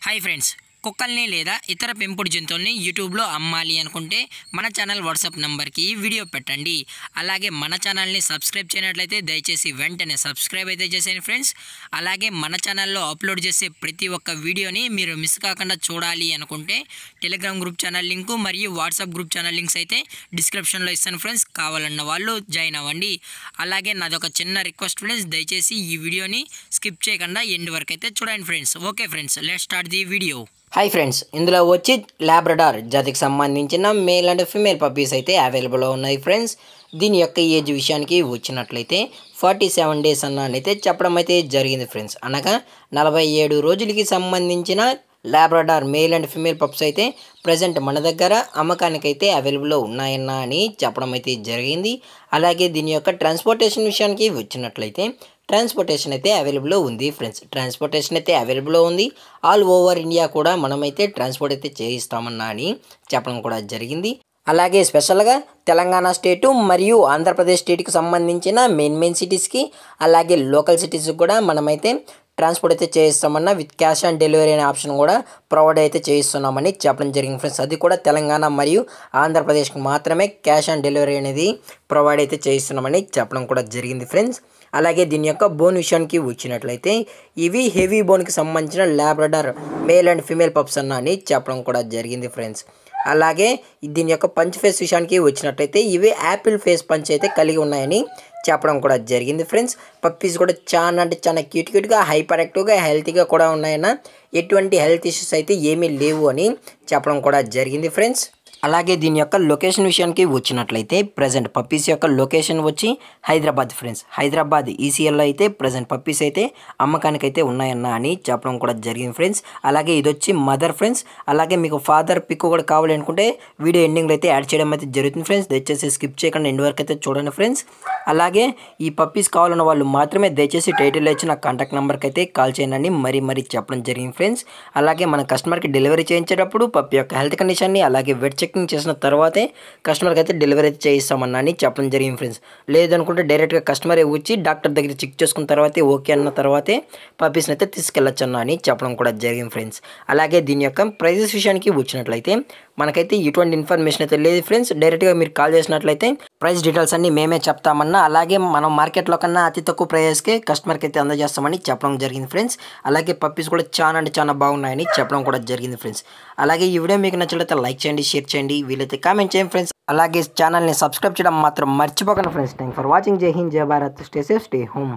Hi friends, కుక్కల్ని లేదా ఇతర పెంపుడు జంతువుల్ని యూట్యూబ్లో అమ్మాలి అనుకుంటే మన ఛానల్ వాట్సాప్ నెంబర్కి వీడియో పెట్టండి. అలాగే మన ఛానల్ని సబ్స్క్రైబ్ చేయనట్లయితే దయచేసి వెంటనే సబ్స్క్రైబ్ అయితే చేసేయండి ఫ్రెండ్స్. అలాగే మన ఛానల్లో అప్లోడ్ చేసే ప్రతి ఒక్క వీడియోని మీరు మిస్ కాకుండా చూడాలి అనుకుంటే టెలిగ్రామ్ గ్రూప్ ఛానల్ లింకు మరియు వాట్సాప్ గ్రూప్ ఛానల్ లింక్స్ అయితే డిస్క్రిప్షన్లో ఇస్తాను ఫ్రెండ్స్. కావాలన్న వాళ్ళు జాయిన్ అవ్వండి. అలాగే నాదొక చిన్న రిక్వెస్ట్ ఫ్రెండ్స్, దయచేసి ఈ వీడియోని స్కిప్ చేయకుండా ఎండ్ వరకు అయితే చూడండి friends. Okay friends, let's start the video. Hi friends, ఇందులో వచ్చి లాబ్రడార్ జాతికి సంబంధించిన మేల్ అండ్ ఫీమేల్ పప్పీస్ అయితే అవైలబుల్లో ఉన్నాయి ఫ్రెండ్స్. దీని యొక్క ఏజ్ విషయానికి వచ్చినట్లయితే 47 డేస్ అన్నైతే చెప్పడం అయితే జరిగింది ఫ్రెండ్స్. అనగా 47 రోజులకి సంబంధించిన Labrador male and female pups అయితే ప్రజెంట్ మన దగ్గర అమ్మకానికైతే అవైలబుల్లో ఉన్నాయన్నా అని చెప్పడం అయితే జరిగింది. అలాగే దీని యొక్క ట్రాన్స్పోర్టేషన్ విషయానికి వచ్చినట్లయితే ట్రాన్స్పోర్టేషన్ అయితే అవైలబుల్లో ఉంది ఫ్రెండ్స్. ట్రాన్స్పోర్టేషన్ అయితే అవైలబుల్లో ఉంది. ఆల్ ఓవర్ ఇండియా కూడా మనమైతే ట్రాన్స్పోర్ట్ అయితే చేయిస్తామన్నా అని చెప్పడం కూడా జరిగింది. అలాగే స్పెషల్గా తెలంగాణ స్టేటు మరియు ఆంధ్రప్రదేశ్ స్టేట్కి సంబంధించిన మెయిన్ సిటీస్కి అలాగే లోకల్ సిటీస్కి కూడా మనమైతే ట్రాన్స్పోర్ట్ అయితే చేయిస్తామన్నా విత్ క్యాష్ ఆన్ డెలివరీ అనే ఆప్షన్ కూడా ప్రొవైడ్ అయితే చేయిస్తున్నామని చెప్పడం జరిగింది ఫ్రెండ్స్. అది కూడా తెలంగాణ మరియు ఆంధ్రప్రదేశ్కి మాత్రమే క్యాష్ ఆన్ డెలివరీ అనేది ప్రొవైడ్ అయితే చేయిస్తున్నామని చెప్పడం కూడా జరిగింది ఫ్రెండ్స్. అలాగే దీని యొక్క బోన్ విషయానికి వచ్చినట్లయితే ఇవి హెవీ బోన్కి సంబంధించిన Labrador male and female pups అని చెప్పడం కూడా జరిగింది ఫ్రెండ్స్. అలాగే దీని యొక్క పంచ్ ఫేస్ విషయానికి వచ్చినట్లయితే ఇవి యాపిల్ ఫేస్ పంచ్ అయితే కలిగి ఉన్నాయని చెప్పడం కూడా జరిగింది ఫ్రెండ్స్. పప్పీస్ కూడా చాలా క్యూట్గా హైపర్ యాక్టివ్గా హెల్తీగా కూడా ఉన్నాయన్న, ఎటువంటి హెల్త్ ఇష్యూస్ అయితే ఏమీ లేవు అని చెప్పడం కూడా జరిగింది ఫ్రెండ్స్. అలాగే దీని యొక్క లొకేషన్ విషయానికి వచ్చినట్లయితే ప్రజెంట్ పప్పీస్ యొక్క లొకేషన్ వచ్చి హైదరాబాద్ ఫ్రెండ్స్. హైదరాబాద్ ఈసీఎల్లో అయితే ప్రజెంట్ పప్పీస్ అయితే అమ్మకానికి అయితే ఉన్నాయన్న అని చెప్పడం కూడా జరిగింది ఫ్రెండ్స్. అలాగే ఇది వచ్చి మదర్ ఫ్రెండ్స్. అలాగే మీకు ఫాదర్ పిక్ కూడా కావాలి అనుకుంటే వీడియో ఎండింగ్లో అయితే యాడ్ చేయడం అయితే జరుగుతుంది ఫ్రెండ్స్. దయచేసి స్కిప్ చేయకుండా ఎండ్ వరకు అయితే చూడండి ఫ్రెండ్స్. అలాగే ఈ పప్పీస్ కావాలన్న వాళ్ళు మాత్రమే దయచేసి టైటిల్లో ఇచ్చి నా కాంటాక్ట్ నెంబర్కి అయితే కాల్ చేయండి మరీ చెప్పడం జరిగింది ఫ్రెండ్స్. అలాగే మన కస్టమర్కి డెలివరీ చేయించేటప్పుడు పప్పీ యొక్క హెల్త్ కండిషన్ని అలాగే వెట్ చెకింగ్ చేసిన తర్వాతే కస్టమర్కి అయితే డెలివరీ అయితే చేయిస్తామన్నా అని చెప్పడం జరిగింది ఫ్రెండ్స్. లేదనుకుంటే డైరెక్ట్గా కస్టమరే వచ్చి డాక్టర్ దగ్గర చెక్ చేసుకున్న తర్వాతే ఓకే అన్న తర్వాతే పప్పీస్ని అయితే తీసుకెళ్ళచ్చు అన్న అని చెప్పడం కూడా జరిగింది ఫ్రెండ్స్. అలాగే దీని యొక్క ప్రైజెస్ విషయానికి వచ్చినట్లయితే మనకైతే ఎటువంటి ఇన్ఫర్మేషన్ అయితే లేదు ఫ్రెండ్స్. డైరెక్ట్గా మీరు కాల్ చేసినట్లయితే ప్రైస్ డీటెయిల్స్ అన్ని మేమే చెప్తామన్నా, అలాగే మనం మార్కెట్లో కన్నా అతి తక్కువ ప్రైస్కే కస్టమర్కి అయితే అందజేస్తామని చెప్పడం జరిగింది ఫ్రెండ్స్. అలాగే పప్పీస్ కూడా చాలా బాగున్నాయని చెప్పడం కూడా జరిగింది ఫ్రెండ్స్. అలాగే ఈ వీడియో మీకు నచ్చినట్లయితే లైక్ చేయండి, షేర్ చేయండి, వీలైతే కామెంట్ చేయండి ఫ్రెండ్స్. అలాగే ఛానల్ని సబ్స్క్రైబ్ చేయడం మాత్రం మర్చిపోకండి ఫ్రెండ్స్. Thank for watching. జై హింద్, జై Bharat. Stay safe, stay home.